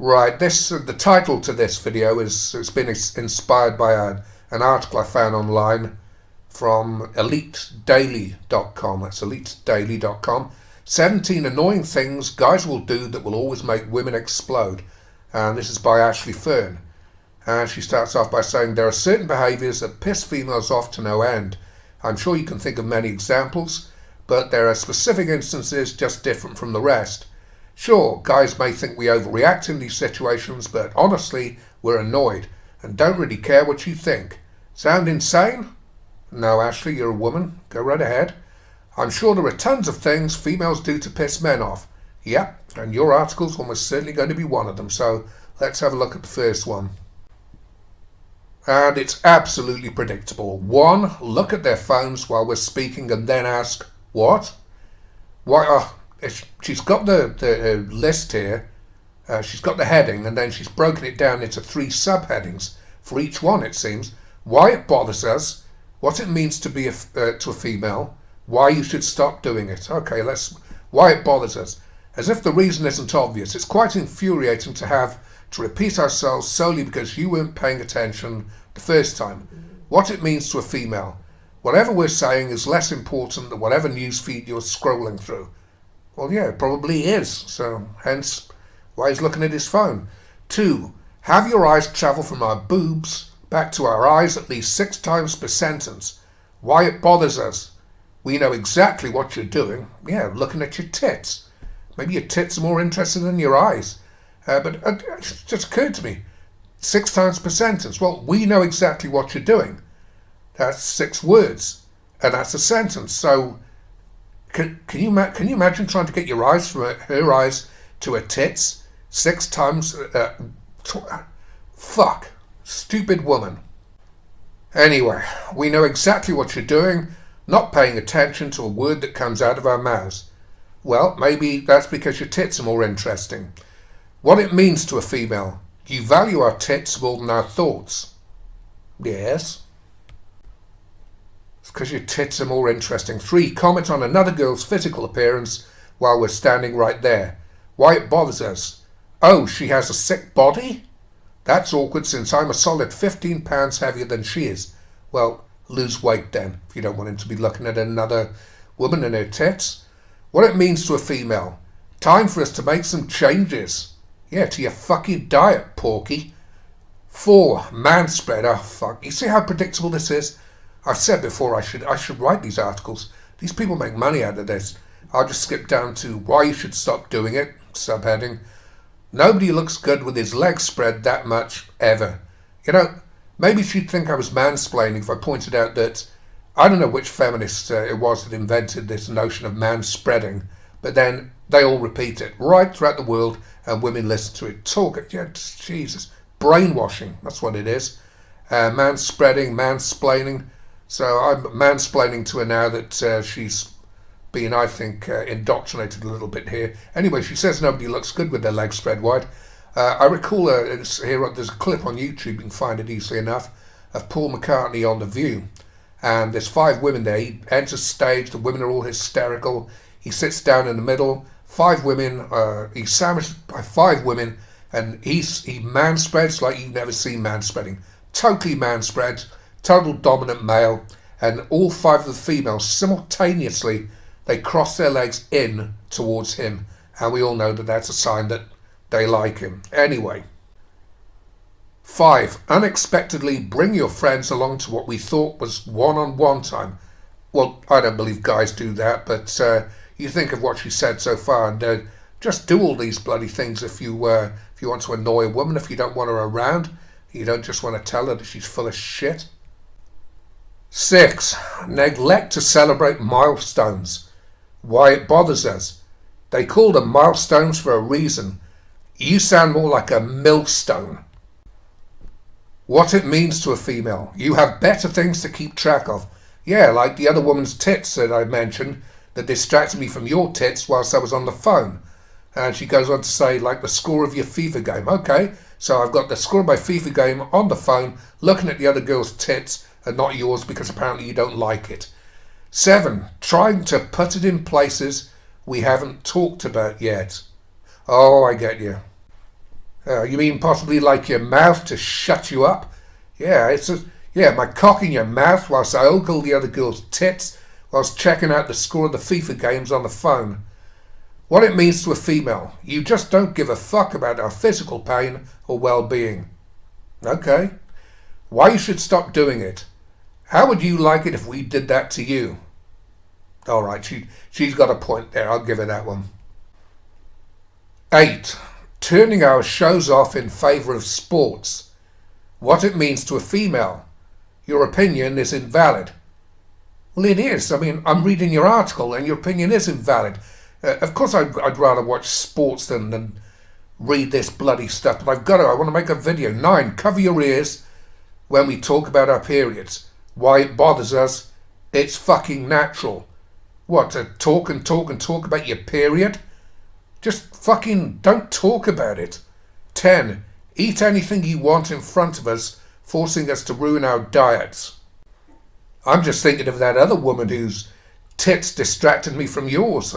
Right, the title to this video it's been inspired by an article I found online from elitedaily.com. That's elitedaily.com. 17 annoying things guys will do that will always make women explode. And this is by Ashley Fern. And she starts off by saying, there are certain behaviours that piss females off to no end. I'm sure you can think of many examples, but there are specific instances just different from the rest. Sure, guys may think we overreact in these situations, but honestly, we're annoyed and don't really care what you think. Sound insane? No, Ashley, you're a woman. Go right ahead. I'm sure there are tons of things females do to piss men off. Yep, and your article's almost certainly going to be one of them, so let's have a look at the first one. And it's absolutely predictable. 1. Look at their phones while we're speaking and then ask, what? Why? She's got the list here. She's got the heading, and then she's broken it down into 3 subheadings for each one, it seems. Why it bothers us, what it means to be to a female, why you should stop doing it. Okay, why it bothers us. As if the reason isn't obvious. It's quite infuriating to have to repeat ourselves solely because you weren't paying attention the first time. What it means to a female. Whatever we're saying is less important than whatever newsfeed you're scrolling through. Well, yeah, it probably is, so hence why he's looking at his phone. 2. Have your eyes travel from our boobs back to our eyes at least 6 times per sentence. Why it bothers us. We know exactly what you're doing. Yeah, looking at your tits. Maybe your tits are more interesting than your eyes. But it just occurred to me. 6 times per sentence. Well, we know exactly what you're doing. That's 6 words. And that's a sentence. So Can you imagine trying to get your eyes from her eyes to her tits 6 times? Fuck. Stupid woman. Anyway, we know exactly what you're doing, not paying attention to a word that comes out of our mouths. Well, maybe that's because your tits are more interesting. What it means to a female. You value our tits more than our thoughts. Yes. Because your tits are more interesting. 3. Comment on another girl's physical appearance while we're standing right there. Why it bothers us. Oh, she has a sick body? That's awkward since I'm a solid 15 pounds heavier than she is. Well, lose weight then, if you don't want him to be looking at another woman and her tits. What it means to a female. Time for us to make some changes. Yeah, to your fucking diet, porky. 4. Manspread. Oh, fuck. You see how predictable this is? I've said before I should write these articles. These people make money out of this. I'll just skip down to why you should stop doing it. Subheading. Nobody looks good with his legs spread that much, ever. You know, maybe she'd think I was mansplaining if I pointed out that I don't know which feminist it was that invented this notion of manspreading, but then they all repeat it right throughout the world and women listen to it. Jesus. Brainwashing, that's what it is. Manspreading, mansplaining. So I'm mansplaining to her now that she's being, I think, indoctrinated a little bit here. Anyway, she says nobody looks good with their legs spread wide. I recall there's a clip on YouTube, you can find it easily enough, of Paul McCartney on The View. And there's 5 women there. He enters stage, the women are all hysterical. He sits down in the middle. 5 women, he's sandwiched by 5 women, and he manspreads like you've never seen manspreading. Totally manspread, total dominant male, and all 5 of the females simultaneously, they cross their legs in towards him, and we all know that that's a sign that they like him. Anyway. 5. Unexpectedly bring your friends along to what we thought was one-on-one time. Well, I don't believe guys do that, but you think of what she said so far, and just do all these bloody things if you want to annoy a woman, if you don't want her around. You don't just want to tell her that she's full of shit. 6. Neglect to celebrate milestones. Why it bothers us. They call them milestones for a reason. You sound more like a millstone. What it means to a female. You have better things to keep track of. Yeah, like the other woman's tits that I mentioned that distracted me from your tits whilst I was on the phone. And she goes on to say, like the score of your FIFA game. Okay, so I've got the score of my FIFA game on the phone, looking at the other girl's tits and not yours because apparently you don't like it. 7. Trying to put it in places we haven't talked about yet. Oh, I get you. You mean possibly like your mouth to shut you up? Yeah, my cock in your mouth whilst I ogle the other girl's tits whilst checking out the score of the FIFA games on the phone. What it means to a female, you just don't give a fuck about our physical pain or well-being. Okay. Why you should stop doing it. How would you like it if we did that to you? Alright, she's got a point there, I'll give her that one. 8. Turning our shows off in favour of sports. What it means to a female. Your opinion is invalid. Well, it is. I mean, I'm reading your article and your opinion is invalid. Of course, I'd rather watch sports than read this bloody stuff, but I want to make a video. 9, cover your ears when we talk about our periods. Why it bothers us, it's fucking natural. What, to talk and talk and talk about your period? Just fucking don't talk about it. 10, eat anything you want in front of us, forcing us to ruin our diets. I'm just thinking of that other woman whose tits distracted me from yours.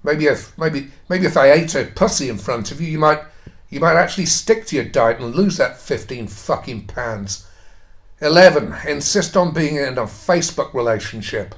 Maybe if I ate her pussy in front of you, you might actually stick to your diet and lose that 15 fucking pounds. 11. Insist on being in a Facebook relationship.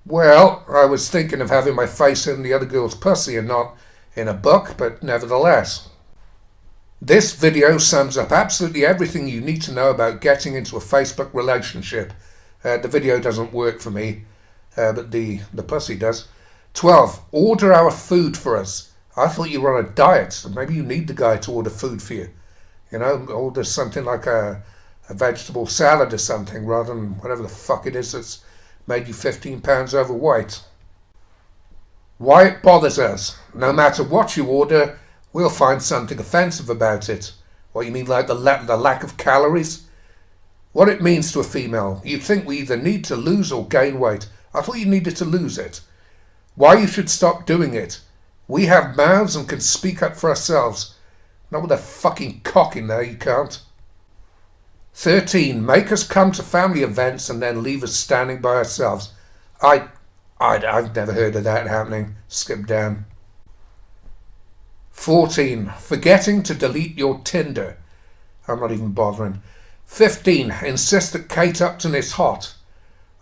Well, I was thinking of having my face in the other girl's pussy and not in a book, but nevertheless. This video sums up absolutely everything you need to know about getting into a Facebook relationship. The video doesn't work for me, but the pussy does. 12. Order our food for us. I thought you were on a diet, so maybe you need the guy to order food for you. You know, order something like a vegetable salad or something rather than whatever the fuck it is that's made you 15 pounds overweight. Why it bothers us. No matter what you order, we'll find something offensive about it. What, you mean like the lack of calories? What it means to a female. You think we either need to lose or gain weight. I thought you needed to lose it. Why you should stop doing it. We have mouths and can speak up for ourselves. Not with a fucking cock in there, you can't. 13. Make us come to family events and then leave us standing by ourselves. I've never heard of that happening. Skip down. 14. Forgetting to delete your Tinder. I'm not even bothering. 15. Insist that Kate Upton is hot.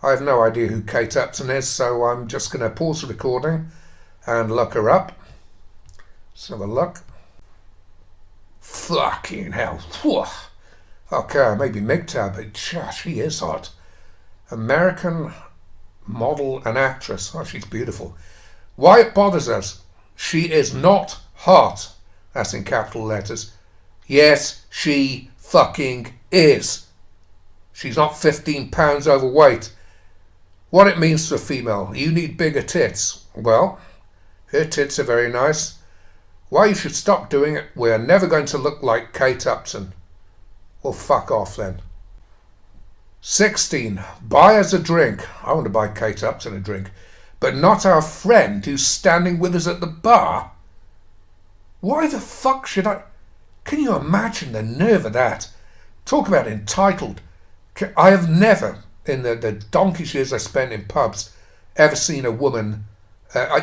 I have no idea who Kate Upton is, so I'm just going to pause the recording and look her up. Let's have a look. Fucking hell. Okay, maybe MGTOW, but she is hot. American model and actress. Oh, she's beautiful. Why it bothers us. She is not hot. That's in capital letters. Yes, she fucking is. She's not 15 pounds overweight. What it means to a female. You need bigger tits. Well, her tits are very nice. Why you should stop doing it. We're never going to look like Kate Upton. Well, fuck off then. 16. Buy us a drink. I want to buy Kate Upton a drink. But not our friend who's standing with us at the bar. Why the fuck should I... Can you imagine the nerve of that? Talk about entitled. I have never, in the donkey's years I spent in pubs, ever seen a woman...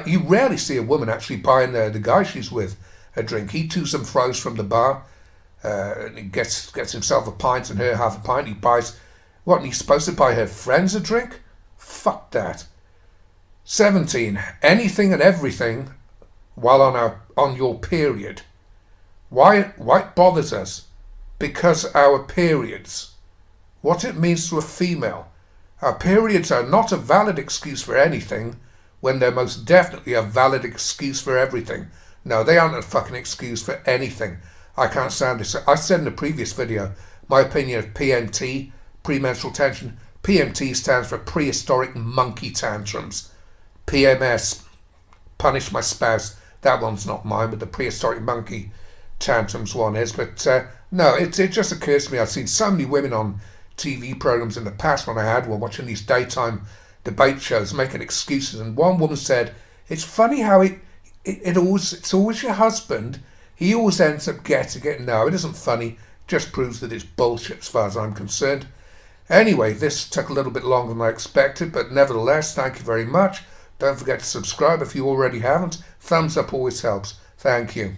you rarely see a woman actually buying the guy she's with a drink. He toos and fro's from the bar. And he gets himself a pint and her half a pint. He buys... What, and he's supposed to buy her friends a drink? Fuck that. 17. Anything and everything while on your period. Why it bothers us? Because our periods. What it means to a female. Our periods are not a valid excuse for anything when they're most definitely a valid excuse for everything. No, they aren't a fucking excuse for anything. I can't stand this. I said in a previous video my opinion of PMT, premenstrual tension. PMT stands for prehistoric monkey tantrums. PMS, punish my spouse. That one's not mine, but the prehistoric monkey tantrums one is. But no, it just occurs to me. I've seen so many women on TV programs in the past when I had one, watching these daytime debate shows, making excuses. And one woman said, "It's funny how it's always your husband. He always ends up getting it." No, it isn't funny. Just proves that it's bullshit as far as I'm concerned. Anyway, this took a little bit longer than I expected, but nevertheless, thank you very much. Don't forget to subscribe if you already haven't. Thumbs up always helps. Thank you.